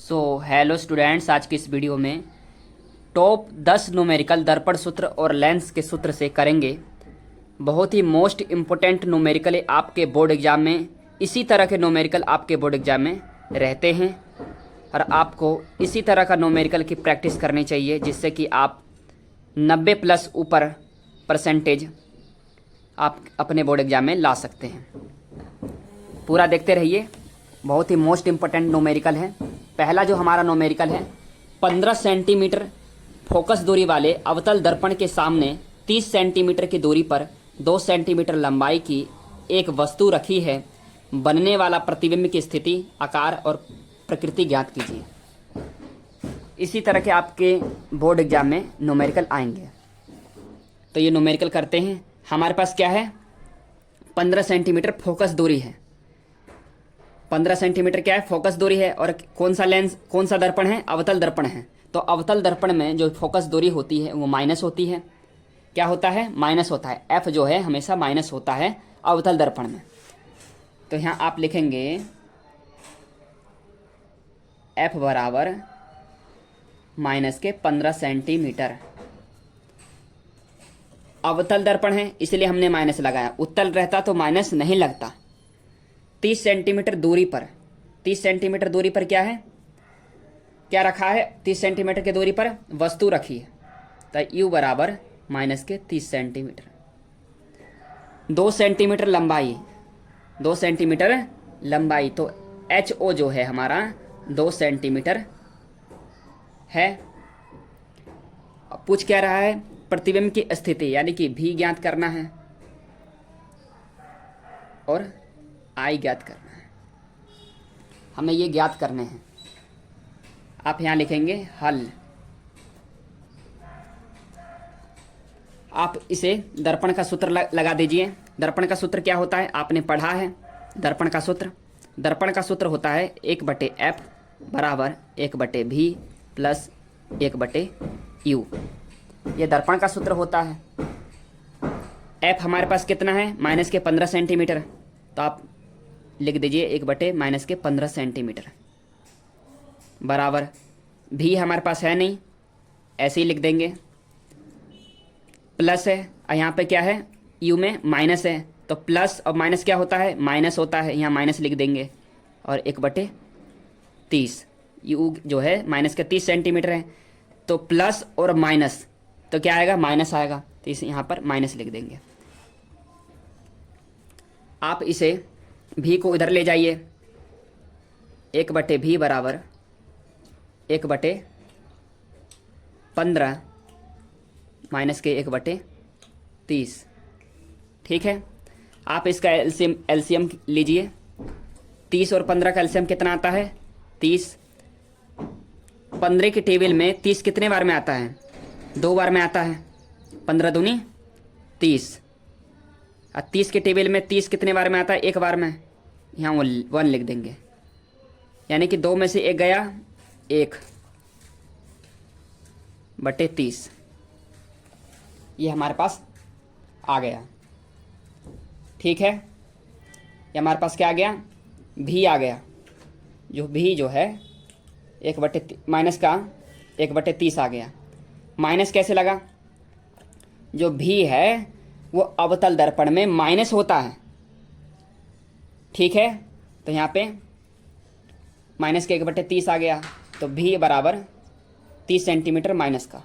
Hello students, आज की इस वीडियो में टॉप 10 न्यूमेरिकल दर्पण सूत्र और लेंस के सूत्र से करेंगे। बहुत ही मोस्ट इम्पोर्टेंट न्यूमेरिकल है आपके बोर्ड एग्जाम में। इसी तरह के न्यूमेरिकल आपके बोर्ड एग्जाम में रहते हैं और आपको इसी तरह का न्यूमेरिकल की प्रैक्टिस करनी चाहिए, जिससे कि आप 90 प्लस ऊपर परसेंटेज आप अपने बोर्ड एग्जाम में ला सकते हैं। पूरा देखते रहिए, बहुत ही मोस्ट इम्पोर्टेंट न्यूमेरिकल है। पहला जो हमारा न्यूमेरिकल है, 15 सेंटीमीटर फोकस दूरी वाले अवतल दर्पण के सामने 30 सेंटीमीटर की दूरी पर 2 सेंटीमीटर लंबाई की एक वस्तु रखी है। बनने वाला प्रतिबिंब की स्थिति, आकार और प्रकृति ज्ञात कीजिए। इसी तरह के आपके बोर्ड एग्जाम में न्यूमेरिकल आएंगे। तो ये न्यूमेरिकल करते हैं। हमारे पास क्या है, 15 सेंटीमीटर फोकस दूरी है। 15 सेंटीमीटर क्या है, फोकस दूरी है। और कौन सा लेंस, कौन सा दर्पण है, अवतल दर्पण है। तो अवतल दर्पण में जो फोकस दूरी होती है वो माइनस होती है। क्या होता है, माइनस होता है। एफ जो है हमेशा माइनस होता है अवतल दर्पण में। तो यहाँ आप लिखेंगे एफ बराबर माइनस के 15 सेंटीमीटर। अवतल दर्पण है इसलिए हमने माइनस लगाया, उत्तल रहता तो माइनस नहीं लगता। 30 सेंटीमीटर दूरी पर, 30 सेंटीमीटर दूरी पर क्या है, क्या रखा है, 30 सेंटीमीटर की दूरी पर वस्तु रखी है। तो यू बराबर माइनस के 30 सेंटीमीटर। 2 सेंटीमीटर लंबाई, 2 सेंटीमीटर लंबाई, तो एच ओ जो है हमारा 2 सेंटीमीटर है। अब पूछ क्या रहा है, प्रतिबिंब की स्थिति यानी कि भी ज्ञात करना है और आई ज्ञात करना है। हमें ये ज्ञात करने हैं। आप यहाँ लिखेंगे हल। आप इसे दर्पण का सूत्र लगा दीजिए। दर्पण का सूत्र क्या होता है, आपने पढ़ा है। दर्पण का सूत्र होता है 1/f बराबर 1/v प्लस 1/u। ये दर्पण का सूत्र होता है। f हमारे पास कितना है, माइनस के 15 सेंटीमीटर। तो आप लिख दीजिए 1/-15 सेंटीमीटर बराबर, भी हमारे पास है नहीं, ऐसे ही लिख देंगे। प्लस है, यहाँ पे क्या है, यू में माइनस है, तो प्लस और माइनस क्या होता है, माइनस होता है। यहाँ माइनस लिख देंगे और 1/30। यू जो है माइनस के 30 सेंटीमीटर है, तो प्लस और माइनस तो क्या आएगा, माइनस आएगा। तो इस यहाँ पर माइनस लिख देंगे। आप इसे भी को इधर ले जाइए। 1/v बराबर 1/15 माइनस के 1/30। ठीक है। आप इसका एलसीएम लीजिए। 30 और 15 का एलसीएम कितना आता है, 30। 15 के टेबल में 30 कितने बार में आता है, 2 बार में आता है। 15 दूनी 30। और 30 के टेबल में 30 कितने बार में आता है, 1 बार में। यहाँ 1 लिख देंगे, यानी कि 2 में से 1 गया, 1/30। ये हमारे पास आ गया। ठीक है, ये हमारे पास क्या आ गया, भी आ गया। जो भी जो है 1/, माइनस का 1/30 आ गया। माइनस कैसे लगा, जो भी है वो अवतल दर्पण में माइनस होता है। ठीक है, तो यहाँ पे माइनस के 1/30 आ गया, तो भी बराबर 30 सेंटीमीटर माइनस का।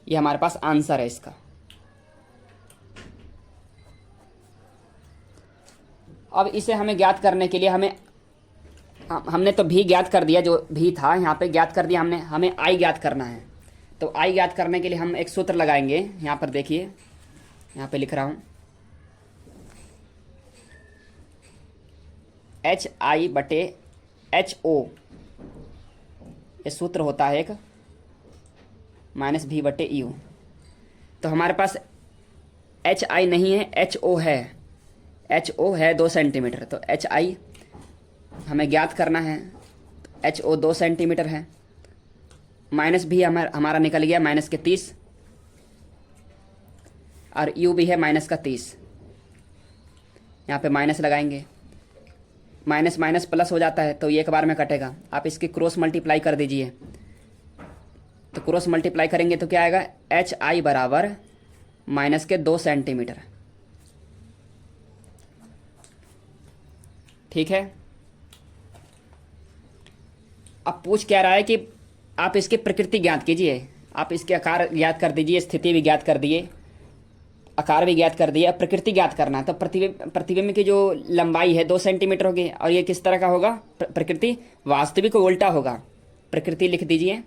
ये हमारे पास आंसर है इसका। अब इसे हमें ज्ञात करने के लिए हमने तो भी ज्ञात कर दिया, जो भी था यहाँ पे ज्ञात कर दिया हमने। हमें आई ज्ञात करना है। तो आई ज्ञात करने के लिए हम एक सूत्र लगाएंगे। यहाँ पर देखिए, यहाँ पे लिख रहा हूँ HI/HO। ये सूत्र होता है एक माइनस v/u। तो हमारे पास HI नहीं है, HO है। HO है 2 सेंटीमीटर, तो HI हमें ज्ञात करना है। HO 2 सेंटीमीटर है। माइनस भी हमारा निकल गया, माइनस के 30, और u भी है माइनस का 30। यहाँ पे माइनस लगाएंगे। माइनस माइनस प्लस हो जाता है, तो ये एक बार में कटेगा। आप इसकी क्रॉस मल्टीप्लाई कर दीजिए, तो क्रॉस मल्टीप्लाई करेंगे तो क्या आएगा, एच आई बराबर माइनस के 2 सेंटीमीटर। ठीक है। अब पूछ क्या रहा है कि आप इसकी प्रकृति ज्ञात कीजिए। आप इसके आकार ज्ञात कर दीजिए, स्थिति भी ज्ञात कर दिए, आकार भी ज्ञात कर दिया, प्रकृति ज्ञात करना है। तो प्रतिबिंब की जो लंबाई है 2 सेंटीमीटर होगी, और ये किस तरह का होगा, प्रकृति वास्तविक उल्टा होगा। प्रकृति लिख दीजिए,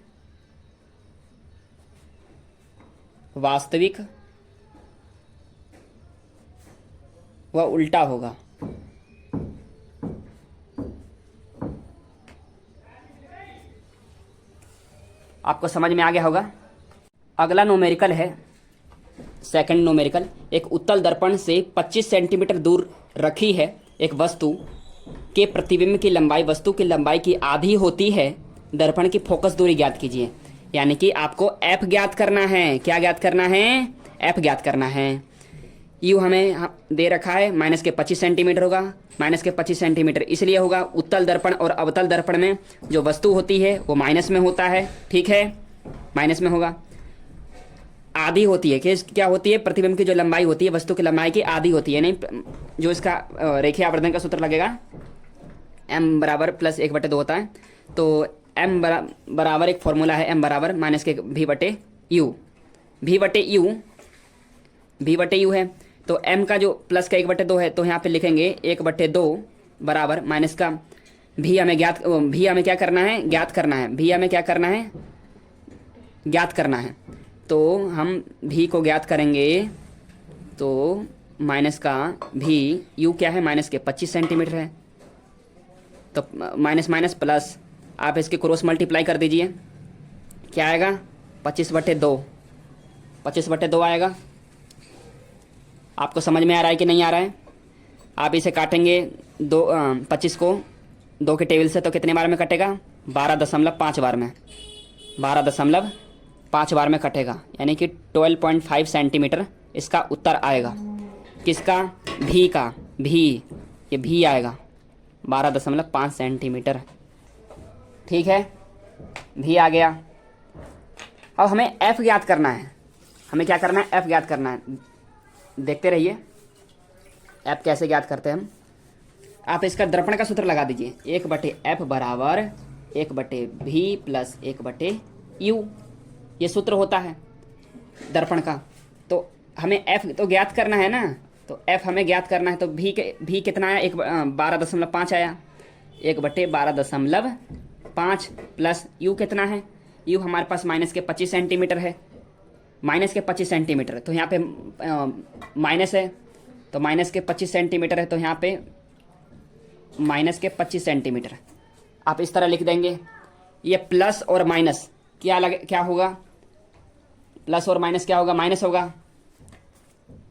वास्तविक व उल्टा होगा। आपको समझ में आ गया होगा। अगला न्यूमेरिकल है, सेकंड न्यूमेरिकल। एक उत्तल दर्पण से 25 सेंटीमीटर दूर रखी है एक वस्तु के प्रतिबिंब की लंबाई वस्तु की लंबाई की आधी होती है। दर्पण की फोकस दूरी ज्ञात कीजिए। यानी कि आपको एफ ज्ञात करना है। क्या ज्ञात करना है, एफ ज्ञात करना है। यू हमें दे रखा है माइनस के 25 सेंटीमीटर होगा। माइनस के 25 सेंटीमीटर इसलिए होगा, उत्तल दर्पण और अवतल दर्पण में जो वस्तु होती है वो माइनस में होता है। ठीक है, माइनस में होगा। आधी होती है, क्या होती है, प्रतिबिंब की जो लंबाई होती है वस्तु की लंबाई की आधी होती है। नहीं, जो इसका रेखीय आवर्धन का सूत्र लगेगा, m बराबर प्लस 1/2 होता है। तो m बराबर एक फॉर्मूला है, m बराबर माइनस के v बटे यू। v बटे यू है, तो m का जो प्लस का 1/2 है, तो यहाँ पे लिखेंगे 1/2 बराबर माइनस का v हमें क्या करना है, ज्ञात करना है। v हमें क्या करना है, ज्ञात करना है। तो हम v को ज्ञात करेंगे, तो माइनस का v, u क्या है, माइनस के 25 सेंटीमीटर है। तो माइनस माइनस प्लस, आप इसके क्रॉस मल्टीप्लाई कर दीजिए, क्या आएगा, 25/2 25/2 आएगा। आपको समझ में आ रहा है कि नहीं आ रहा है। आप इसे काटेंगे 25 को 2 के टेबल से, तो कितने बार में कटेगा, 12.5 बार में, 12.5 बार में कटेगा। यानी कि 12.5 सेंटीमीटर इसका उत्तर आएगा। किसका, भी का, भी, ये भी आएगा 12.5 सेंटीमीटर। ठीक है, भी आ गया। अब हमें एफ ज्ञात करना है। हमें क्या करना है, एफ ज्ञात करना है। देखते रहिए एफ कैसे ज्ञात करते हैं हम। आप इसका दर्पण का सूत्र लगा दीजिए, 1/f बराबर 1/v प्लस 1/u। ये सूत्र होता है दर्पण का। तो हमें f तो ज्ञात करना है ना, तो f हमें ज्ञात करना है। तो v कितना आया, 12.5 आया, 1/12.5 प्लस u कितना है, u हमारे पास माइनस के 25 सेंटीमीटर है। माइनस के 25 सेंटीमीटर, तो यहाँ पे माइनस है, तो माइनस के 25 सेंटीमीटर है, तो यहाँ पे माइनस के 25 सेंटीमीटर आप इस तरह लिख देंगे। ये प्लस और माइनस क्या होगा, प्लस और माइनस क्या होगा, माइनस होगा।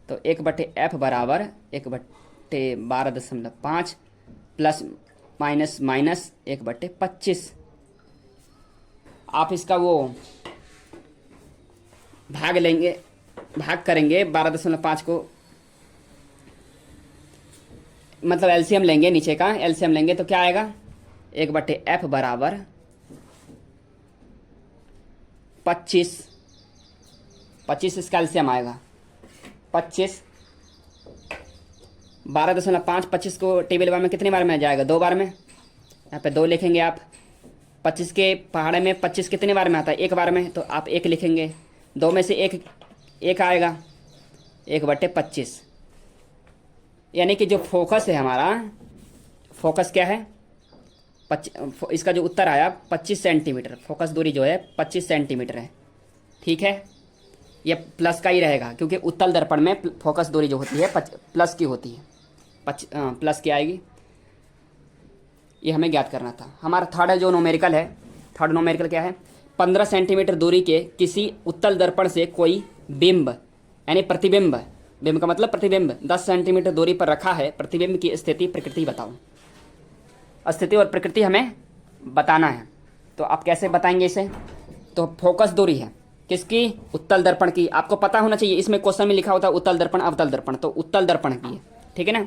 तो 1/f बराबर 1/12.5 प्लस माइनस माइनस 1/25। आप इसका वो भाग करेंगे 12.5 को, मतलब एलसीएम लेंगे, नीचे का एलसीएम लेंगे, तो क्या आएगा, 1/f बराबर 25 इसका एलसीएम आएगा 25। 12.5 25 को टेबल बार में कितने बार में आ जाएगा, 2 बार में। यहाँ पे 2 लिखेंगे आप। 25 के पहाड़े में 25 कितने बार में आता है, 1 बार में, तो आप 1 लिखेंगे। 2 में से एक आएगा, 1/25। यानी कि जो फोकस है हमारा, फोकस क्या है, इसका जो उत्तर आया 25 सेंटीमीटर, फोकस दूरी जो है 25 सेंटीमीटर है। ठीक है, ये प्लस का ही रहेगा, क्योंकि उत्तल दर्पण में फोकस दूरी जो होती है प्लस की होती है, प्लस की आएगी। ये हमें ज्ञात करना था। हमारा थर्ड जो न्यूमेरिकल है, थर्ड न्यूमेरिकल क्या है, 15 सेंटीमीटर दूरी के किसी उत्तल दर्पण से कोई बिंब यानी प्रतिबिंब, बिंब का मतलब प्रतिबिंब 10 सेंटीमीटर दूरी पर रखा है। प्रतिबिंब की स्थिति प्रकृति बताओ। स्थिति और प्रकृति हमें बताना है, तो आप कैसे बताएंगे इसे। तो फोकस दूरी है किसकी, उत्तल दर्पण की। आपको पता होना चाहिए, इसमें क्वेश्चन में लिखा होता है उत्तल दर्पण अवतल दर्पण, तो उत्तल दर्पण की है। ठीक है ना,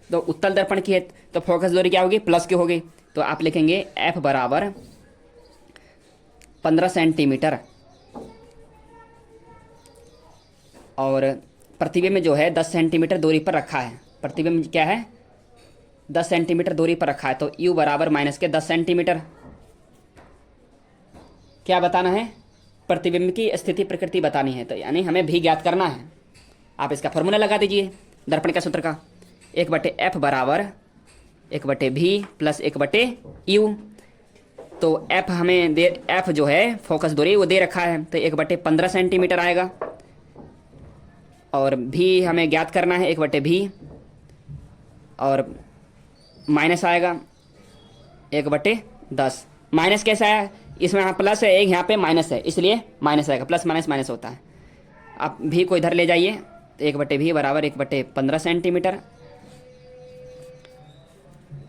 तो उत्तल दर्पण की है तो फोकस दूरी क्या होगी, प्लस की होगी। तो आप लिखेंगे एफ बराबर 15 सेंटीमीटर और प्रतिबिंब जो है 10 सेंटीमीटर दूरी पर रखा है। प्रतिबिंब क्या है, 10 सेंटीमीटर दूरी पर रखा है। तो यू बराबर माइनस के 10 सेंटीमीटर। क्या बताना है, प्रतिबिंब की स्थिति प्रकृति बतानी है। तो यानी हमें भी ज्ञात करना है। आप इसका फॉर्मूला लगा दीजिए दर्पण का सूत्र का, 1/f बराबर 1/v प्लस 1/u। तो एफ हमें दे, एफ जो है फोकस दूरी वो दे रखा है, तो 1/15 सेंटीमीटर आएगा। और भी हमें ज्ञात करना है 1/v और माइनस आएगा 1/10। माइनस कैसा है, इसमें यहाँ प्लस है, एक यहाँ पे माइनस है, इसलिए माइनस आएगा। प्लस माइनस माइनस होता है। आप भी को इधर ले जाइए, तो 1/v बराबर 1/15 सेंटीमीटर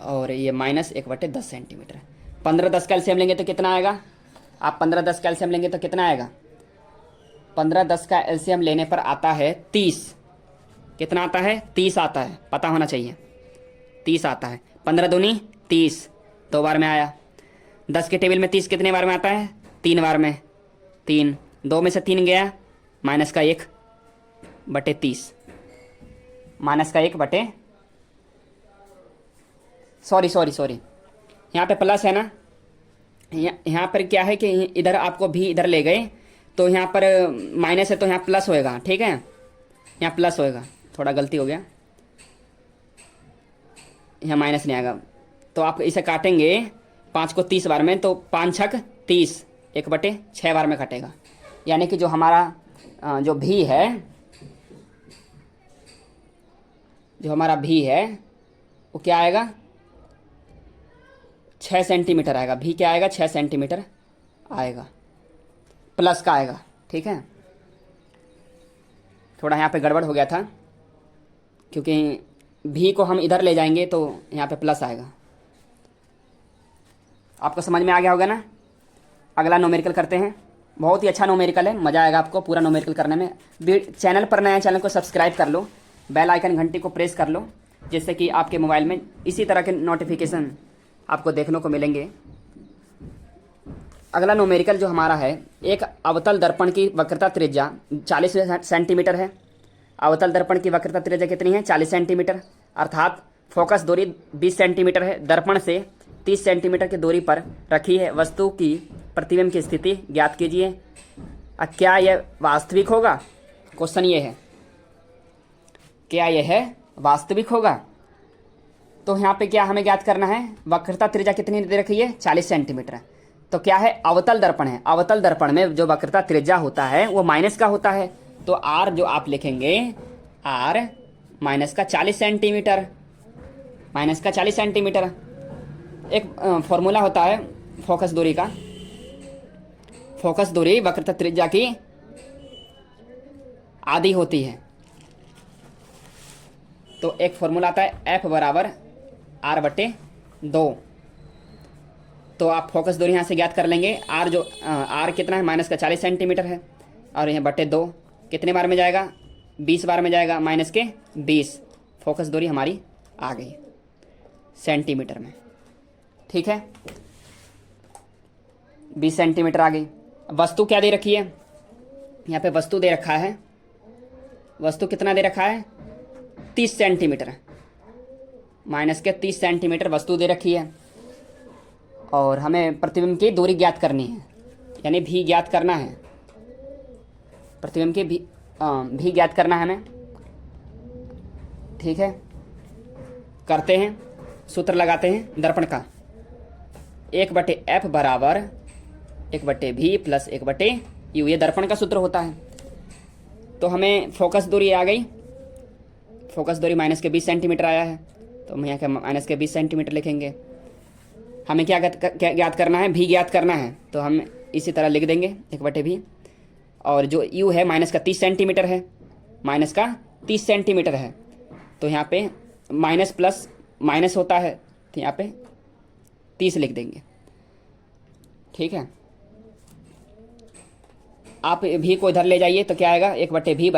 और ये माइनस 1/10 सेंटीमीटर। 15-10 कैल्शियम लेंगे तो कितना आएगा, आप 15-10 कैल्शियम लेंगे तो कितना आएगा, 15-10 का एलसीएम लेने पर आता है 30। कितना आता है, 30 आता है, पता होना चाहिए। 30 आता है। 15 दूनी 30, 2 बार में आया। 10 के टेबल में 30 कितने बार में आता है, 3 बार में। 3, 2 में से 3 गया, माइनस का 1/30, माइनस का 1 सॉरी यहाँ पे प्लस है ना, यहाँ पर क्या है कि इधर आपको भी इधर ले गए तो यहाँ पर माइनस है तो यहाँ प्लस होएगा, ठीक है, यहाँ प्लस होएगा। थोड़ा गलती हो गया, यहाँ माइनस नहीं आएगा। तो आप इसे काटेंगे 5 को 30 बार में, तो 5 छक 30, 1/6 बार में कटेगा। यानी कि जो हमारा जो भी है, जो हमारा भी है वो क्या आएगा, 6 सेंटीमीटर आएगा। भी क्या आएगा, 6 सेंटीमीटर आएगा, प्लस का आएगा, ठीक है। थोड़ा यहाँ पे गड़बड़ हो गया था, क्योंकि भी को हम इधर ले जाएंगे तो यहाँ पे प्लस आएगा। आपको समझ में आ गया होगा ना। अगला नोमेरिकल करते हैं। बहुत ही अच्छा नोमेरिकल है, मज़ा आएगा आपको पूरा नोमेरिकल करने में। चैनल पर नया, चैनल को सब्सक्राइब कर लो, बेल आइकन घंटी को प्रेस कर लो, जिससे कि आपके मोबाइल में इसी तरह के नोटिफिकेशन आपको देखने को मिलेंगे। अगला नोमेरिकल जो हमारा है, एक अवतल दर्पण की वक्रता त्रिज्या 40 सेंटीमीटर है। अवतल दर्पण की वक्रता त्रिज्या कितनी है, 40 सेंटीमीटर, अर्थात फोकस दूरी 20 सेंटीमीटर है। दर्पण से 30 सेंटीमीटर की दूरी पर रखी है वस्तु की प्रतिबिंब की स्थिति ज्ञात कीजिए। क्या यह वास्तविक होगा, क्वेश्चन ये है, क्या यह है वास्तविक होगा। तो यहाँ पे क्या हमें ज्ञात करना है, वक्रता त्रिज्या कितनी दे रखी है, 40 सेंटीमीटर। तो क्या है, अवतल दर्पण है। अवतल दर्पण में जो वक्रता त्रिज्या होता है वो माइनस का होता है। तो आर जो आप लिखेंगे, आर माइनस का 40 सेंटीमीटर, माइनस का 40 सेंटीमीटर। एक फॉर्मूला होता है फोकस दूरी का, फोकस दूरी वक्रता त्रिज्या की आधी होती है। तो एक फॉर्मूला आता है एफ बराबर r/2। तो आप फोकस दूरी यहाँ से ज्ञात कर लेंगे। आर जो आर कितना है, माइनस का 40 सेंटीमीटर है, और यहाँ /2 कितने बार में जाएगा, 20 बार में जाएगा, माइनस के 20। फोकस दूरी हमारी आ गई सेंटीमीटर में, ठीक है, 20 सेंटीमीटर आ गई। वस्तु क्या दे रखी है, यहाँ पे वस्तु दे रखा है, वस्तु कितना दे रखा है, 30 सेंटीमीटर, माइनस के 30 सेंटीमीटर वस्तु दे रखी है। और हमें प्रतिबिंब की दूरी ज्ञात करनी है, यानी भी ज्ञात करना है, प्रतिबिंब की भी ज्ञात करना है हमें, ठीक है। करते हैं, सूत्र लगाते हैं दर्पण का, 1/f बराबर 1/v प्लस 1/u, ये दर्पण का सूत्र होता है। तो हमें फोकस दूरी आ गई, फोकस दूरी माइनस के 20 सेंटीमीटर आया है, तो हम यहाँ के माइनस के 20 सेंटीमीटर लिखेंगे। हमें क्या ज्ञात करना है, भी ज्ञात करना है, तो हम इसी तरह लिख देंगे 1/v। और जो u है माइनस का 30 सेंटीमीटर है, माइनस का 30 सेंटीमीटर है, तो यहाँ पे माइनस प्लस माइनस होता है, तो यहाँ पे 30 लिख देंगे, ठीक है। आप भी को इधर ले जाइए तो क्या आएगा, 1/v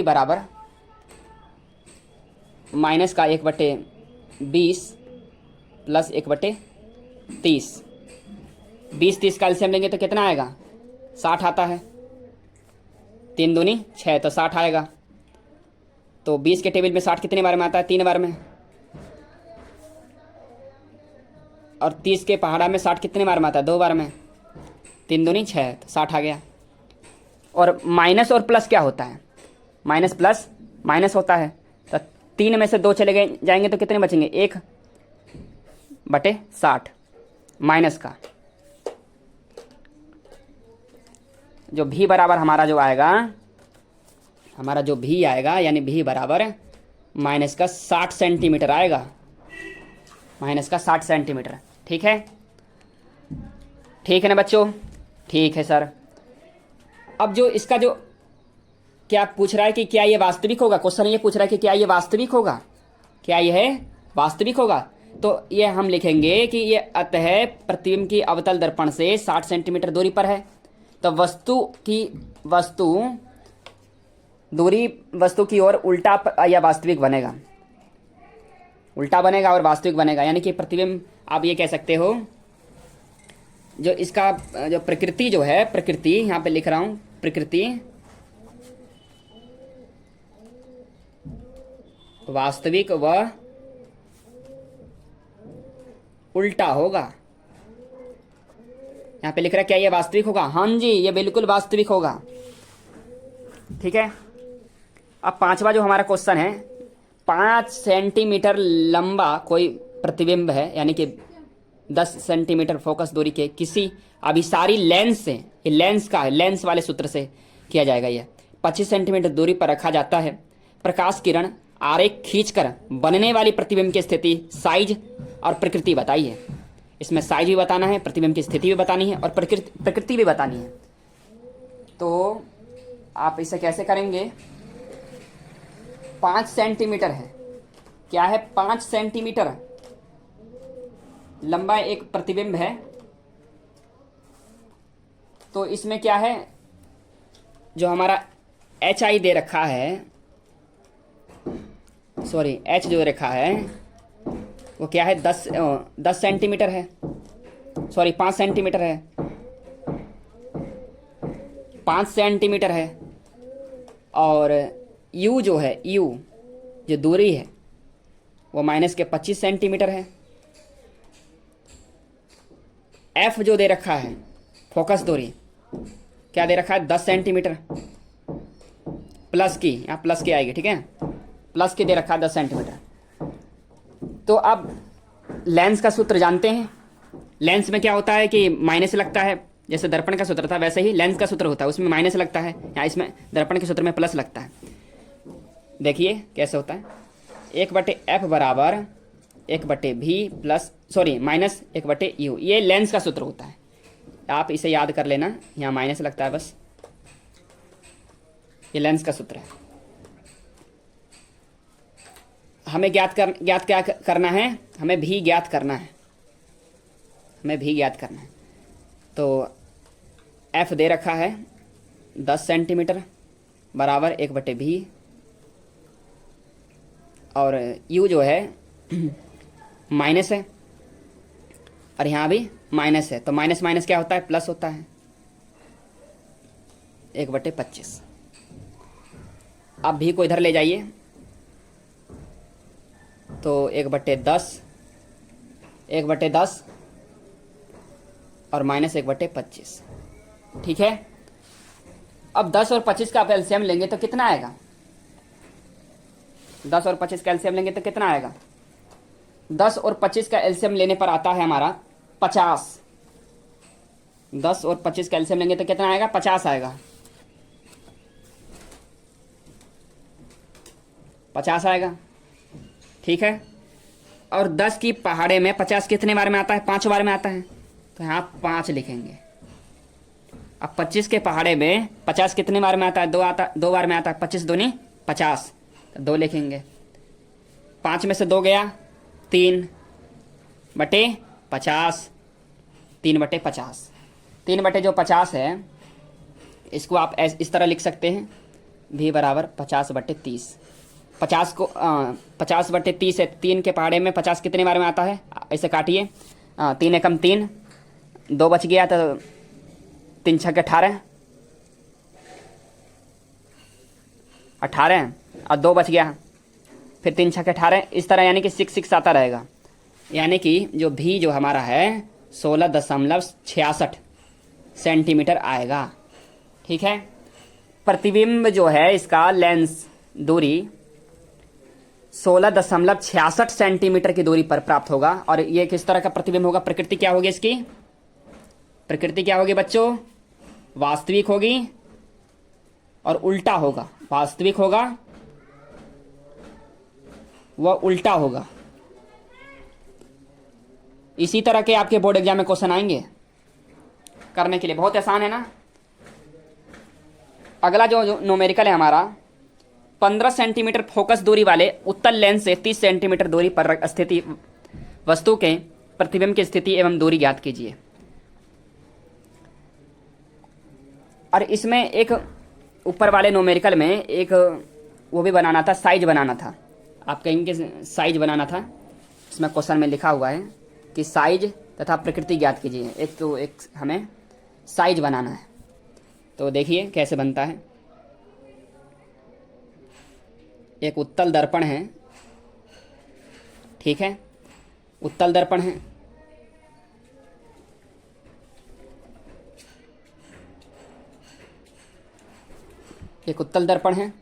बराबर माइनस का 1/20 प्लस 1/30। 20-30 का एलसीएम लेंगे तो कितना आएगा? 60 आता है। 3 दूनी 6 तो 60 आएगा। तो 20 के टेबल में 60 कितने बार में आता है? 3 बार में। और 30 के पहाड़ा में 60 कितने बार में आता है? 2 बार में। 3 दूनी 6 तो 60 आ गया। और माइनस और प्लस क्या होता है? माइनस प्लस माइनस होता है। तो 3 में से 2 चले गए जाएंगे तो कितने बचेंगे? 1/60 माइनस का जो भी बराबर हमारा जो आएगा, हमारा जो भी आएगा यानी भी बराबर माइनस का 60 सेंटीमीटर आएगा। माइनस का 60 सेंटीमीटर। ठीक है, ठीक है ना बच्चों? ठीक है सर। अब जो इसका जो क्या पूछ रहा है कि क्या ये वास्तविक होगा, क्वेश्चन ये पूछ रहा है कि क्या ये वास्तविक होगा, क्या यह वास्तविक होगा? तो ये हम लिखेंगे कि ये अतः प्रतिबिंब की अवतल दर्पण से 60 सेंटीमीटर दूरी पर है। तो वस्तु की ओर उल्टा या वास्तविक बनेगा, उल्टा बनेगा और वास्तविक बनेगा। यानी कि प्रतिबिंब आप ये कह सकते हो, जो इसका जो प्रकृति जो है, प्रकृति यहाँ पे लिख रहा हूँ, प्रकृति वास्तविक व उल्टा होगा। यहाँ पे लिख रहा है क्या ये वास्तविक होगा? हाँ जी, ये बिल्कुल वास्तविक होगा। ठीक है। अब 5वां जो हमारा क्वेश्चन है, 5 सेंटीमीटर लंबा कोई प्रतिबिंब है, यानी कि 10 सेंटीमीटर फोकस दूरी के किसी अभिसारी लेंस से, ये लेंस का है, लेंस वाले सूत्र से किया जाएगा। ये 25 सेंटीमीटर दूरी पर रखा जाता है। प्रकाश किरण आरेख खींचकर बनने वाली प्रतिबिंब की स्थिति, साइज और प्रकृति बताइए। इसमें साइज भी बताना है, प्रतिबिंब की स्थिति भी बतानी है और प्रकृति भी बतानी है। तो आप इसे कैसे करेंगे? 5 सेंटीमीटर है, क्या है? 5 सेंटीमीटर लंबा एक प्रतिबिंब है। तो इसमें क्या है, जो हमारा एच आई दे रखा है, सॉरी एच जो रखा है वो क्या है? 10 सेंटीमीटर है, सॉरी 5 सेंटीमीटर है, 5 सेंटीमीटर है। और यू जो है, यू जो दूरी है वो माइनस के 25 सेंटीमीटर है। एफ जो दे रखा है फोकस दूरी, क्या दे रखा है? 10 सेंटीमीटर प्लस की, यहाँ प्लस की आएगी, ठीक है, प्लस की दे रखा है 10 सेंटीमीटर। तो अब लेंस का सूत्र जानते हैं। लेंस में क्या होता है कि माइनस लगता है, जैसे दर्पण का सूत्र था वैसे ही लेंस का सूत्र होता है, उसमें माइनस लगता है, या इसमें दर्पण के सूत्र में प्लस लगता है। देखिए कैसे होता है। 1/f बराबर 1/v plus, sorry minus 1/u, ये लेंस का सूत्र होता है। आप इसे याद कर लेना, यहाँ माइनस लगता है बस, ये लेंस का सूत्र है। हमें ज्ञात क्या करना है? हमें भी ज्ञात करना है, हमें भी ज्ञात करना है। तो f दे रखा है 10 सेंटीमीटर बराबर 1/v, और u जो है माइनस है और यहाँ भी माइनस है। तो माइनस माइनस क्या होता है? प्लस होता है, 1/25। अब भी को इधर ले जाइए, तो 1/10, 1/10 और माइनस 1/25। ठीक है। अब 10 और 25 का आप एलसीएम लेंगे तो कितना आएगा? 10 और 25 का एलसीएम लेंगे तो कितना आएगा? 10 और 25 का एलसीएम लेने पर आता है हमारा 50। 10 और 25 का एलसीएम लेंगे तो कितना आएगा? 50 आएगा, 50 आएगा। ठीक है। और 10 की पहाड़े में 50 कितने बार में आता है? 5 बार में आता है, तो यहाँ 5 लिखेंगे। अब 25 के पहाड़े में 50 कितने बार में आता है? 2 बार में आता है। 25 दूनी 50, तो 2 लिखेंगे। 5 में से 2 गया, 3/50, 3/50। 3/50 है, इसको आप इस तरह लिख सकते हैं, v बराबर 50/30। 50/30 है, 3 के पहाड़े में 50 कितने बार में आता है, ऐसे काटिए। 3 एकम 3, 2 बच गया तो 3 छक्के 18, 18 और 2 बच गया, फिर 3 छक्के 18, इस तरह यानी कि 6 आता रहेगा। यानी कि जो भी जो हमारा है 16.66 सेंटीमीटर आएगा। ठीक है। प्रतिबिंब जो है इसका लेंस दूरी 16.66 सेंटीमीटर की दूरी पर प्राप्त होगा। और ये किस तरह का प्रतिबिंब होगा, प्रकृति क्या होगी इसकी, प्रकृति क्या होगी बच्चों, वास्तविक होगी और उल्टा होगा। वास्तविक होगा वह उल्टा होगा। इसी तरह के आपके बोर्ड एग्जाम में क्वेश्चन आएंगे, करने के लिए बहुत आसान है ना। अगला जो न्यूमेरिकल है हमारा, 15 सेंटीमीटर फोकस दूरी वाले उत्तल लेंस से 30 सेंटीमीटर दूरी पर स्थिति वस्तु के प्रतिबिंब की स्थिति एवं दूरी ज्ञात कीजिए। और इसमें एक ऊपर वाले न्यूमेरिकल में एक वो भी बनाना था, साइज बनाना था। आप कहेंगे साइज बनाना था, इसमें क्वेश्चन में लिखा हुआ है कि साइज तथा प्रकृति ज्ञात कीजिए। एक हमें साइज बनाना है, तो देखिए कैसे बनता है। एक उत्तल दर्पण है, ठीक है, उत्तल दर्पण है। एक उत्तल दर्पण है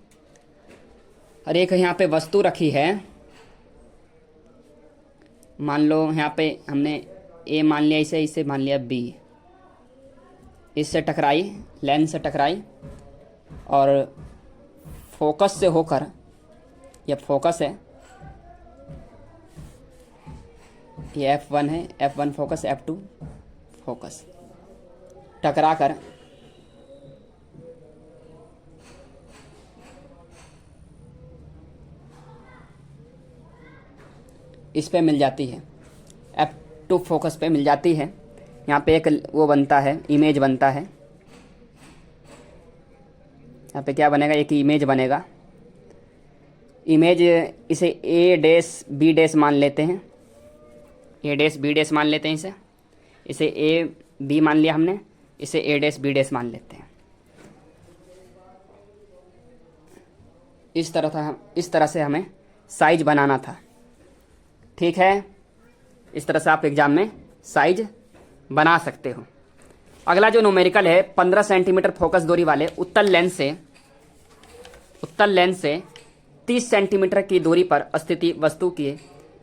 और एक यहाँ पे वस्तु रखी है। मान लो यहाँ पे हमने ए मान लिया, इसे मान लिया बी, इससे टकराई, लेंस से टकराई और फोकस से होकर, यह फोकस है, ये F1 है, F1 फोकस, F2 फोकस, टकरा कर इस पे मिल जाती है, F2 फोकस पे मिल जाती है। यहाँ पे एक वो बनता है, इमेज बनता है। यहाँ पे क्या बनेगा, एक इमेज बनेगा। इमेज इसे A', B' मान लेते हैं, A', B' मान लेते हैं। इसे A, B मान लिया हमने, इसे A', B' मान लेते हैं। इस तरह से हमें साइज बनाना था। ठीक है, इस तरह से आप एग्जाम में साइज बना सकते हो। अगला जो न्यूमेरिकल है, 15 सेंटीमीटर फोकस दूरी वाले उत्तल लेंस से 30 सेंटीमीटर की दूरी पर स्थिति वस्तु की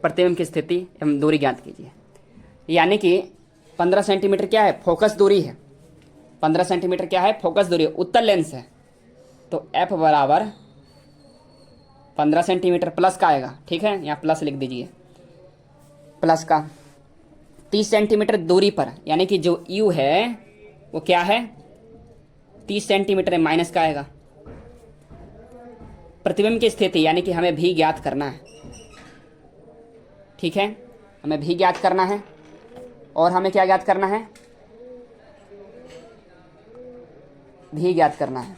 प्रतिबिंब की स्थिति एवं दूरी ज्ञात कीजिए। यानी कि 15 सेंटीमीटर क्या है, फोकस दूरी है। 15 सेंटीमीटर क्या है, फोकस दूरी, उत्तल लेंस है। तो F बराबर 15 सेंटीमीटर प्लस का आएगा। ठीक है, यहाँ प्लस लिख दीजिए, प्लस का 30 सेंटीमीटर दूरी पर, यानी कि जो U है वो क्या है, 30 सेंटीमीटर है, माइनस का आएगा। प्रतिबिंब की स्थिति यानी कि हमें भी ज्ञात करना है। ठीक है, हमें भी ज्ञात करना है। और हमें क्या ज्ञात करना है, भी ज्ञात करना है।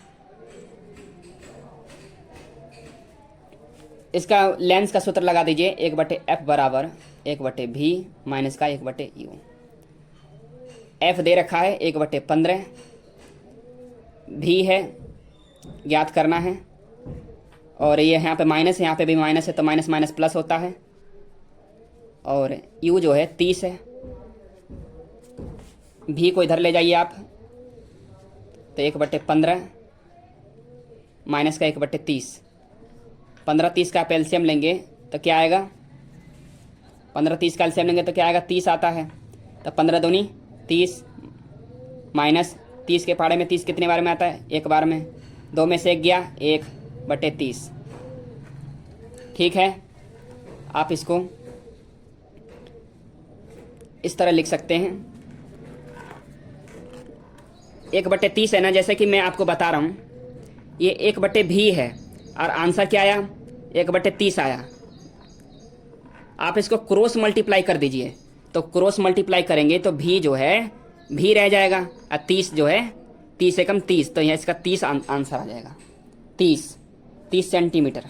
इसका लेंस का सूत्र लगा दीजिए, 1/F बराबर 1/V माइनस का 1/U। F दे रखा है 1/15, भी है ज्ञात करना है। और ये यहाँ पे माइनस है, यहाँ पे भी माइनस है, तो माइनस माइनस प्लस होता है। और U जो है 30 है, भी को इधर ले जाइए आप, तो 1/15 माइनस का 1/30, 15-30 का आप एलसीएम लेंगे तो क्या आएगा, 15-30 का एलसीएम लेंगे तो क्या आएगा, 30 आता है। तो 15 दूनी 30 माइनस 30 के पहाड़े में 30 कितने बार में आता है, एक बार में। 2 में से 1 गया, 1/30। ठीक है, आप इसको इस तरह लिख सकते हैं। 1/30 है ना, जैसे कि मैं आपको बता रहा हूँ, ये 1/भी है और आंसर क्या आया, 1/30 आया। आप इसको क्रॉस मल्टीप्लाई कर दीजिए, तो क्रॉस मल्टीप्लाई करेंगे तो भी जो है भी रह जाएगा और 30 जो है 30 से कम 30, तो यहाँ इसका 30 आंसर आ जाएगा। 30 सेंटीमीटर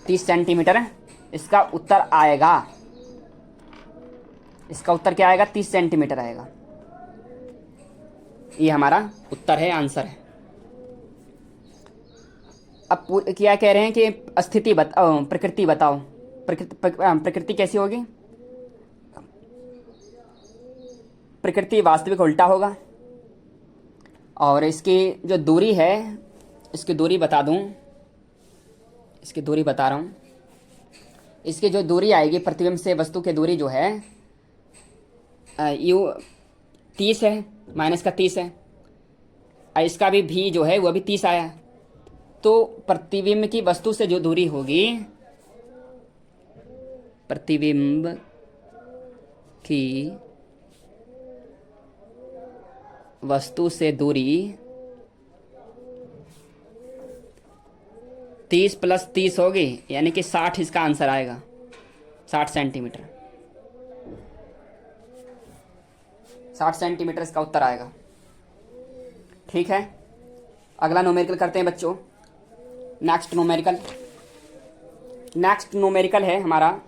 30 सेंटीमीटर इसका उत्तर आएगा। इसका उत्तर क्या आएगा? 30 सेंटीमीटर आएगा। ये हमारा उत्तर है, आंसर है। अब क्या कह रहे हैं कि स्थिति बताओ, प्रकृति बताओ। प्रकृति कैसी होगी? प्रकृति वास्तविक उल्टा होगा। और इसकी जो दूरी है, इसकी दूरी बता दूं, इसकी दूरी बता रहा हूँ। इसकी जो दूरी आएगी प्रतिबिंब से वस्तु की दूरी जो है यू 30 है, माइनस का 30 है। इसका भी भी जो है वो भी 30 आया। तो प्रतिबिंब की वस्तु से जो दूरी होगी, प्रतिबिंब की वस्तु से दूरी 30 प्लस 30 होगी, यानी कि 60 इसका आंसर आएगा। 60 सेंटीमीटर, 60 सेंटीमीटर इसका उत्तर आएगा। ठीक है, अगला न्यूमेरिकल करते हैं बच्चों। नेक्स्ट न्यूमेरिकल है हमारा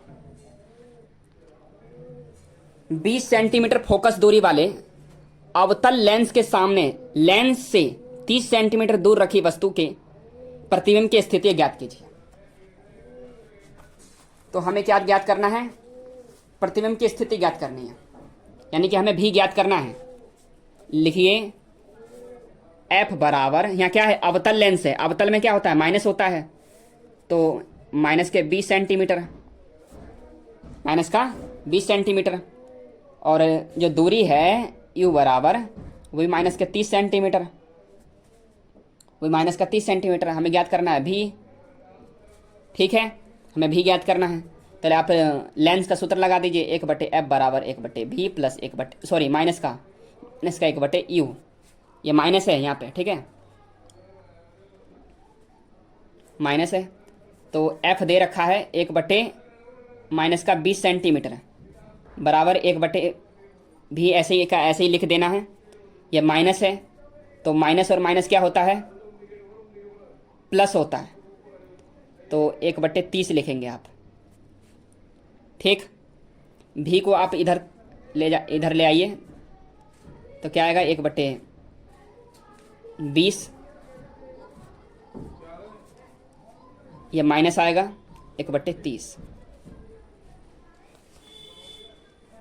20 सेंटीमीटर फोकस दूरी वाले अवतल लेंस के सामने लेंस से 30 सेंटीमीटर दूर रखी वस्तु के प्रतिबिंब की स्थिति ज्ञात कीजिए। तो हमें क्या ज्ञात करना है? प्रतिबिंब की स्थिति ज्ञात करनी है, यानी कि हमें भी ज्ञात करना है। लिखिए F बराबर, यहाँ क्या है? अवतल लेंस है। अवतल में क्या होता है? माइनस होता है। तो माइनस के 20 सेंटीमीटर, माइनस का 20 सेंटीमीटर, और जो दूरी है U बराबर वही माइनस के 30 सेंटीमीटर, वही माइनस का 30 सेंटीमीटर हमें ज्ञात करना है भी। ठीक है, हमें भी ज्ञात करना है। पहले आप लेंस का सूत्र लगा दीजिए, 1/F बराबर 1/V प्लस माइनस का 1/U। ये माइनस है यहाँ पे, ठीक है, माइनस है। तो F दे रखा है 1/-20 सेंटीमीटर बराबर 1/भी, ऐसे ही लिख देना है। ये माइनस है, तो माइनस और माइनस क्या होता है? प्लस होता है। तो 1/30 लिखेंगे आप। ठीक, भी को आप इधर ले आइए, तो क्या आएगा? 1/20, ये माइनस आएगा 1/30।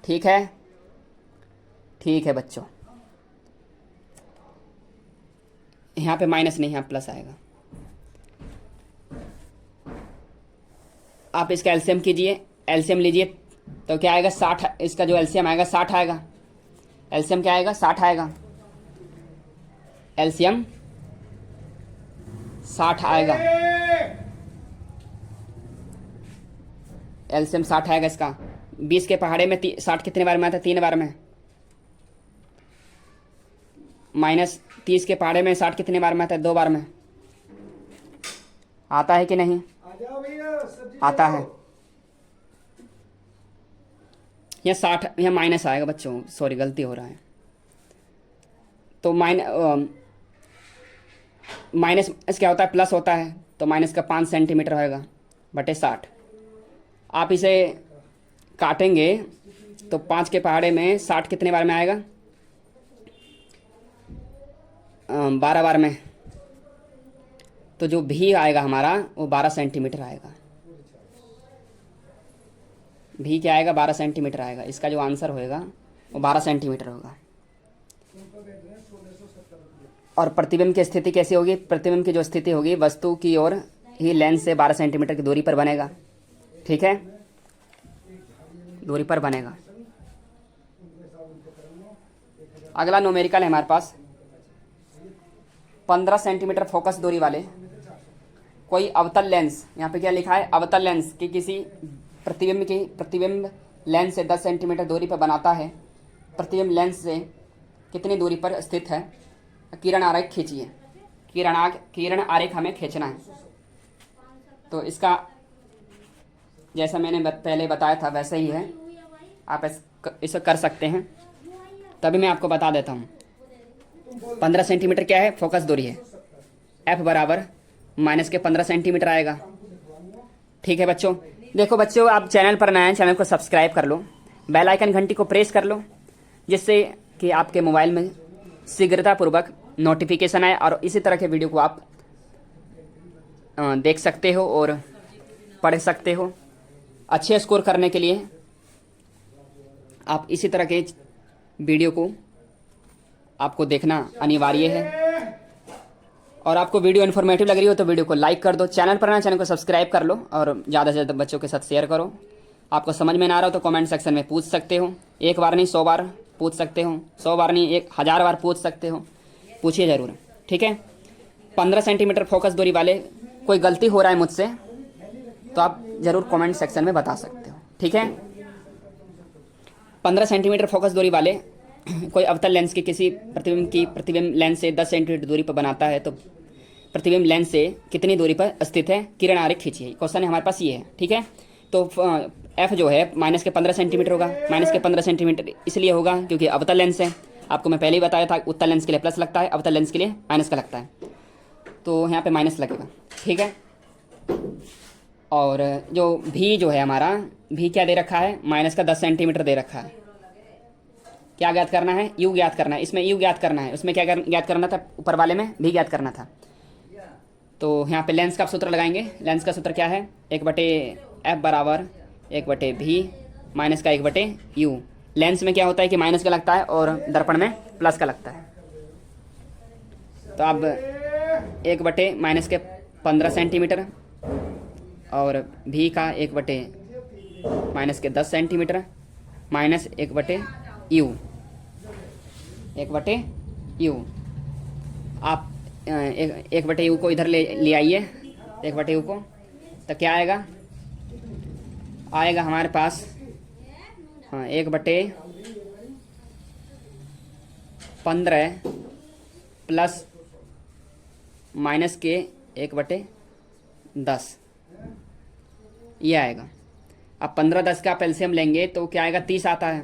ठीक है, ठीक है बच्चों, यहाँ पे माइनस नहीं, यहाँ प्लस आएगा। आप इसका एलसीएम कीजिए, एलसीएम लीजिए, तो क्या आएगा? 60। इसका जो एलसीएम आएगा 60 आएगा। एलसीएम क्या आएगा? 60 आएगा। एलसीएम 60 आएगा। एलसीएम 60 आएगा इसका। 20 के पहाड़े में 60 कितने बार में आता है? 3 बार में। माइनस 30 के पहाड़े में 60 कितने बार में आता है? 2 बार में। आता है कि नहीं? आता है। यह 60, यह माइनस आएगा बच्चों, सॉरी गलती हो रहा है। तो माइनस क्या होता है? प्लस होता है। तो माइनस का 5 सेंटीमीटर होगा बटे 60। आप इसे काटेंगे तो 5 के पहाड़े में 60 कितने बार में आएगा? 12 बार में। तो जो भी आएगा हमारा वो 12 सेंटीमीटर आएगा। भी क्या आएगा? 12 सेंटीमीटर आएगा। इसका जो आंसर होएगा वो 12 सेंटीमीटर होगा। और प्रतिबिंब की स्थिति कैसी होगी? प्रतिबिंब की जो स्थिति होगी वस्तु की ओर ही लेंस से 12 सेंटीमीटर की दूरी पर बनेगा। ठीक है, दूरी पर बनेगा। अगला न्यूमेरिकल है हमारे पास 15 सेंटीमीटर फोकस दूरी वाले कोई अवतल लेंस, यहाँ पे क्या लिखा है? अवतल लेंस की किसी प्रतिबिंब लेंस से 10 सेंटीमीटर दूरी पर बनाता है। प्रतिबिंब लेंस से कितनी दूरी पर स्थित है? किरण आरेख खींचिए। किरण आरेख हमें खींचना है। तो इसका जैसा मैंने पहले बताया था वैसे ही है, आप इसे कर सकते हैं। तभी मैं आपको बता देता हूँ। 15 सेंटीमीटर क्या है? फोकस दूरी है। F बराबर माइनस के 15 सेंटीमीटर आएगा। ठीक है बच्चों, देखो बच्चों, आप चैनल पर नए हैं, चैनल को सब्सक्राइब कर लो, बेल आइकन घंटी को प्रेस कर लो, जिससे कि आपके मोबाइल में शीघ्रतापूर्वक नोटिफिकेशन आए और इसी तरह के वीडियो को आप देख सकते हो और पढ़ सकते हो। अच्छे स्कोर करने के लिए आप इसी तरह के वीडियो को आपको देखना अनिवार्य है। और आपको वीडियो इन्फॉर्मेटिव लग रही हो तो वीडियो को लाइक कर दो, चैनल पर ना चैनल को सब्सक्राइब कर लो और ज़्यादा से ज़्यादा बच्चों के साथ शेयर करो। आपको समझ में ना आ रहा हो तो कमेंट सेक्शन में पूछ सकते हो, एक बार नहीं 100 बार पूछ सकते हो, 100 बार नहीं 1000 बार पूछ सकते हो, पूछिए ज़रूर। ठीक है, 15 सेंटीमीटर फोकस दूरी वाले कोई गलती हो रहा है मुझसे तो आप ज़रूर कमेंट सेक्शन में बता सकते हो। ठीक है, 15 सेंटीमीटर फोकस दूरी वाले कोई अवतल लेंस की किसी प्रतिबिंब लेंस से 10 सेंटीमीटर दूरी पर बनाता है तो प्रतिबिंब लेंस से कितनी दूरी पर स्थित है, किरण आरेख खींचिए। क्वेश्चन हमारे पास ये है। ठीक है, तो एफ जो है माइनस के 15 सेंटीमीटर होगा। माइनस के 15 सेंटीमीटर इसलिए होगा क्योंकि अवतल लेंस है। आपको मैं पहले ही बताया था, उत्तल लेंस के लिए प्लस लगता है, अवतल लेंस के लिए माइनस का लगता है, तो यहाँ पे माइनस लगेगा। ठीक है, और जो भी जो है हमारा भी क्या दे रखा है, माइनस का 10 सेंटीमीटर दे रखा है। क्या ज्ञात करना है, यू ज्ञात करना है। इसमें यू ज्ञात करना है, उसमें क्या ज्ञात करना था, ऊपर वाले में भी ज्ञात करना था। तो यहाँ पे लेंस का सूत्र लगाएंगे। लेंस का सूत्र क्या है, 1/f बराबर 1/v माइनस का 1/u। लेंस में क्या होता है कि माइनस का लगता है और दर्पण में प्लस का लगता है। तो अब 1/ माइनस के 15 सेंटीमीटर और भी का 1/ माइनस के 10 सेंटीमीटर माइनस 1/u। 1/u आप 1/u को इधर ले आइए, 1/u को, तो क्या आएगा, आएगा हमारे पास 1/15 प्लस माइनस के 1/10 ये आएगा। अब 15-10 का आप एलसीएम लेंगे तो क्या आएगा, 30 आता है।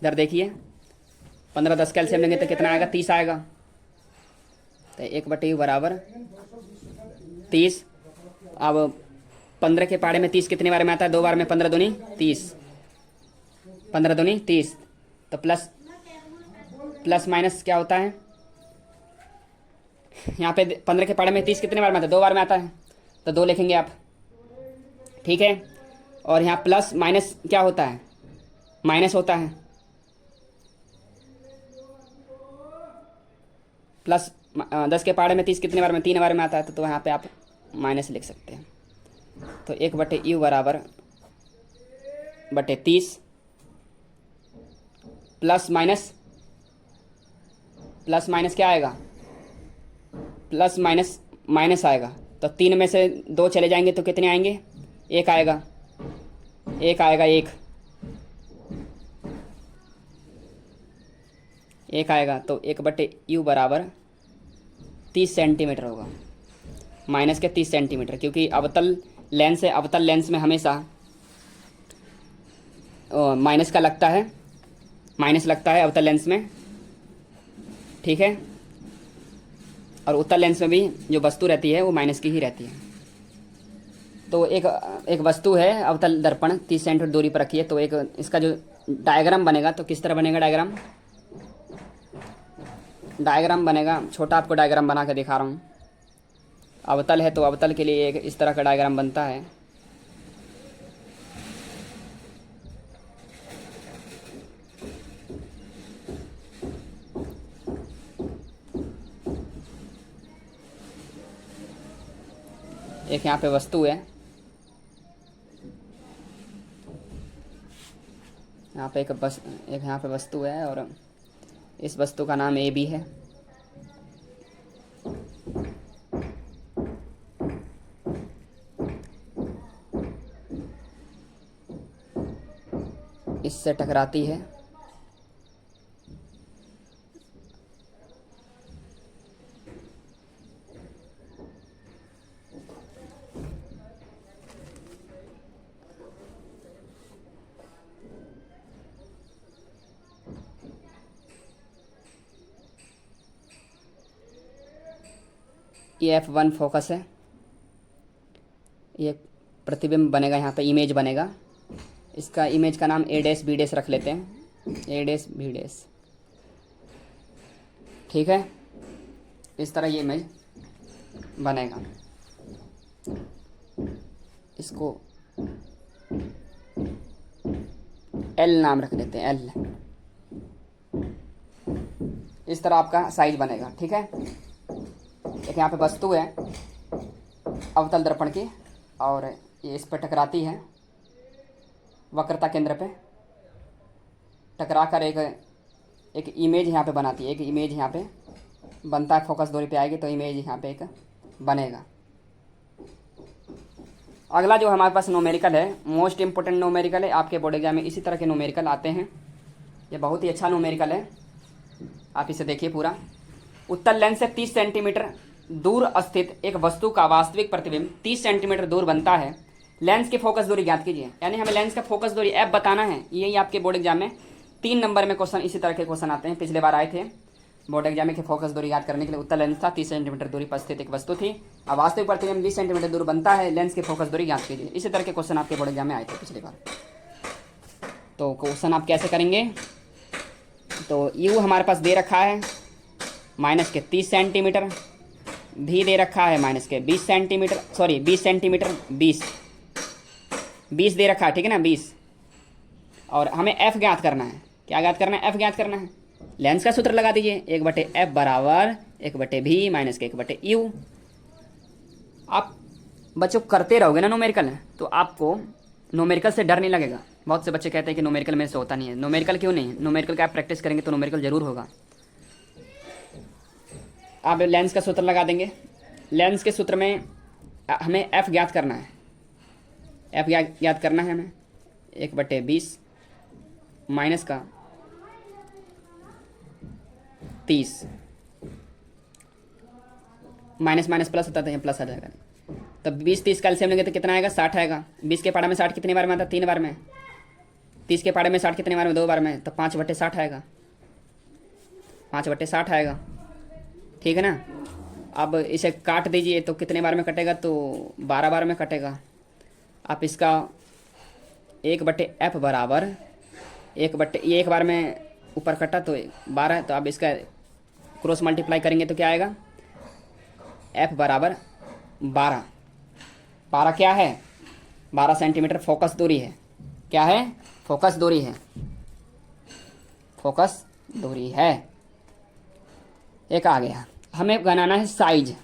इधर देखिए, 15-10 का एलसीएम लेंगे तो कितना आएगा, 30 आएगा। तो 1/u बराबर 30। अब 15 के पहाड़े में 30 कितने बार में आता है, 2 बार में, 15 दूनी 30, 15 दूनी 30। तो प्लस माइनस क्या होता है, यहाँ पे 15 के पहाड़े में 30 कितने बार में आता है, 2 बार में आता है, तो 2 लिखेंगे आप। ठीक है, और यहाँ प्लस माइनस क्या होता है, माइनस होता है। प्लस 10 के पहाड़े में 30 कितने बार में, 3 बार में आता है, तो यहाँ पे आप माइनस लिख सकते हैं। तो 1/u बराबर 30 प्लस माइनस क्या आएगा, प्लस माइनस आएगा। तो 3 में से 2 चले जाएंगे तो कितने आएंगे, 1 आएगा, 1 आएगा, 1 आएगा। तो 1/u बराबर 30 सेंटीमीटर होगा, माइनस के 30 सेंटीमीटर, क्योंकि अवतल लेंस है, अवतल लेंस में हमेशा माइनस का लगता है, माइनस लगता है अवतल लेंस में। ठीक है, और उत्तल लेंस में भी जो वस्तु रहती है वो माइनस की ही रहती है। तो एक वस्तु है अवतल दर्पण 30 सेंटीमीटर दूरी पर रखी है, तो एक इसका जो डायग्राम बनेगा तो किस तरह बनेगा, डायग्राम बनेगा। छोटा आपको डायग्राम बना के दिखा रहा हूँ। अवतल है तो अवतल के लिए एक इस तरह का डायग्राम बनता है। एक यहाँ पे वस्तु है, यहाँ पे एक यहाँ पे वस्तु है और इस वस्तु का नाम ए बी है। इससे टकराती है, ये F1 फोकस है, ये प्रतिबिंब बनेगा, यहाँ पे इमेज बनेगा। इसका इमेज का नाम ए डैश बी डैश रख लेते हैं, ए डैश बी डैश। ठीक है, इस तरह ये इमेज बनेगा। इसको एल नाम रख देते हैं, एल। इस तरह आपका साइज बनेगा। ठीक है, एक यहाँ पे वस्तु है अवतल दर्पण की, और ये इस पर टकराती है वक्रता केंद्र पे, टकरा कर एक इमेज यहाँ पे बनाती है। एक इमेज यहाँ पे बनता है, फोकस दूरी पे आएगी तो इमेज यहाँ पे एक बनेगा। अगला जो हमारे पास न्यूमेरिकल है, मोस्ट इंपोर्टेंट न्यूमेरिकल है, आपके बोर्ड एग्जाम में इसी तरह के न्यूमेरिकल आते हैं। ये बहुत ही अच्छा न्यूमेरिकल है, आप इसे देखिए पूरा। उत्तल लेंस से 30 सेंटीमीटर दूर स्थित एक वस्तु का वास्तविक प्रतिबिंब 30 सेंटीमीटर दूर बनता है। लेंस की फोकस दूरी ज्ञात कीजिए, यानी हमें लेंस का फोकस दूरी एफ बताना है। यही आपके बोर्ड एग्जाम में 3 नंबर में क्वेश्चन, इसी तरह के क्वेश्चन आते हैं, पिछले बार आए थे बोर्ड एग्जाम में। कि फोकस दूरी याद करने के लिए उत्तल लेंस था, 30 सेंटीमीटर दूरी पर स्थित एक वस्तु थी, अब वास्तविक प्रतिबिंब 20 सेंटीमीटर दूर बनता है, लेंस की फोकस दूरी ज्ञात कीजिए। इसी तरह के क्वेश्चन आपके बोर्ड एग्जाम में आए थे पिछली बार। तो क्वेश्चन आप कैसे करेंगे, तो यू हमारे पास दे रखा है माइनस के 30 सेंटीमीटर, भी दे रखा है माइनस के 20 सेंटीमीटर, सॉरी 20 सेंटीमीटर, 20 दे रखा है, ठीक है ना, 20। और हमें एफ ज्ञात करना है। क्या ज्ञात करना है? एफ ज्ञात करना है। लेंस का सूत्र लगा दीजिए, 1/f बराबर 1/v माइनस के 1/u। आप बच्चों करते रहोगे ना न्यूमेरिकल, तो आपको न्यूमेरिकल से डर नहीं लगेगा। बहुत से बच्चे कहते हैं कि न्यूमेरिकल में से होता नहीं है। न्यूमेरिकल क्यों नहीं है? न्यूमेरिकल का आप प्रैक्टिस करेंगे तो न्यूमेरिकल जरूर होगा। आप लेंस का सूत्र लगा देंगे। लेंस के सूत्र में हमें एफ ज्ञात करना है। एफ ज्ञात करना है हमें 1/20 माइनस का 30, माइनस माइनस प्लस होता है, प्लस आ जाएगा। तो 20-30 का एलसीएम लेंगे तो कितना आएगा? 60 आएगा। 20 के पाड़े में 60 कितनी बार में आता है? 3 बार में। 30 के पाड़े में 60 कितनी बार में? 2 बार में। तो 5/60 आएगा, 5/60 आएगा। ठीक है ना। अब इसे काट दीजिए तो कितने बार में कटेगा? तो 12 बार में कटेगा। आप इसका 1/f बराबर 1 बार में ऊपर कटा तो 12 है, तो आप इसका क्रॉस मल्टीप्लाई करेंगे तो क्या आएगा? f बराबर 12। 12 क्या है? 12 सेंटीमीटर फोकस दूरी है। क्या है? फोकस दूरी है, फोकस दूरी है। एक आ गया। हमें बनाना है साइज।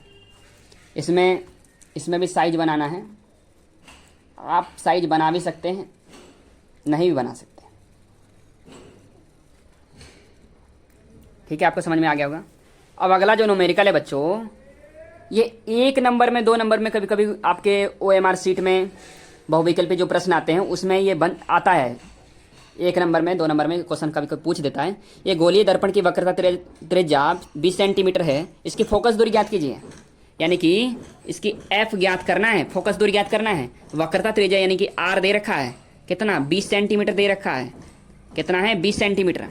इसमें भी साइज बनाना है। आप साइज बना भी सकते हैं, नहीं भी बना सकते। ठीक है, आपको समझ में आ गया होगा। अब अगला जो न्यूमेरिकल है बच्चों, ये 1 नंबर में 2 नंबर में कभी कभी आपके OMR सीट में बहुविकल्पी जो प्रश्न आते हैं उसमें ये आता है। 1 नंबर में 2 नंबर में क्वेश्चन कभी कभी पूछ देता है। ये गोलीय दर्पण की वक्रता त्रिज्या 20 सेंटीमीटर है, इसकी फोकस दूरी ज्ञात कीजिए। यानी कि इसकी एफ ज्ञात करना है, फोकस दूरी ज्ञात करना है। वक्रता त्रिज्या यानी कि आर दे रखा है, कितना? 20 सेंटीमीटर दे रखा है। कितना है? 20 सेंटीमीटर।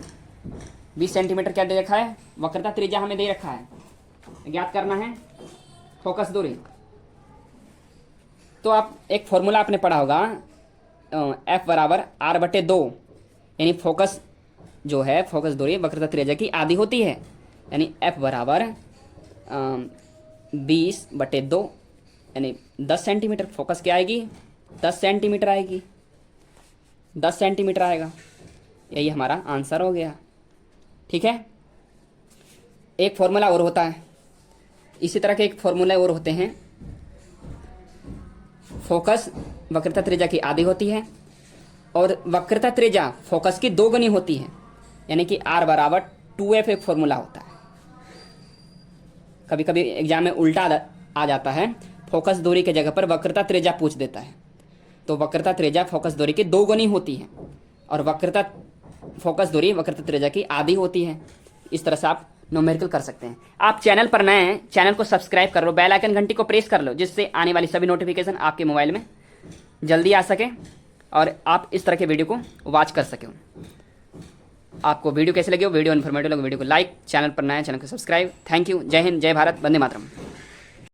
20 सेंटीमीटर क्या दे रखा है? वक्रता त्रिज्या हमें दे रखा है, ज्ञात करना है फोकस दूरी। तो आप एक फॉर्मूला आपने पढ़ा होगा, एफ बराबर r/2, यानी फोकस जो है, फोकस दूरी वक्रता त्रिज्या की आधी होती है। यानी एफ बराबर 20/2 यानी 10 सेंटीमीटर। फोकस क्या आएगी? 10 सेंटीमीटर आएगी, 10 सेंटीमीटर आएगा। यही हमारा आंसर हो गया। ठीक है। एक फॉर्मूला और होता है, इसी तरह के एक फॉर्मूला और होते हैं। फोकस वक्रता त्रिज्या की आधी होती है और वक्रता त्रिज्या फोकस की 2 गुनी होती है, यानी कि r बराबर 2f एक फॉर्मूला होता है। कभी कभी एग्जाम में उल्टा आ जाता है, फोकस दूरी के जगह पर वक्रता त्रिज्या पूछ देता है। तो वक्रता त्रिज्या फोकस दूरी की 2 गुनी होती है और फोकस दूरी वक्रता त्रिज्या की आधी होती है। इस तरह से आप न्यूमेरिकल कर सकते हैं। आप चैनल पर नए हैं, चैनल को सब्सक्राइब कर लो, बेल आइकन घंटी को प्रेस कर लो, जिससे आने वाली सभी नोटिफिकेशन आपके मोबाइल में जल्दी आ सके और आप इस तरह के वीडियो को वॉच कर सकें। आपको वीडियो कैसे लगे हो? वीडियो इन्फॉर्मेटिव लगे वीडियो को लाइक, चैनल पर नए चैनल को सब्सक्राइब। Thank you. जय हिंद, जय भारत, वंदे मातरम।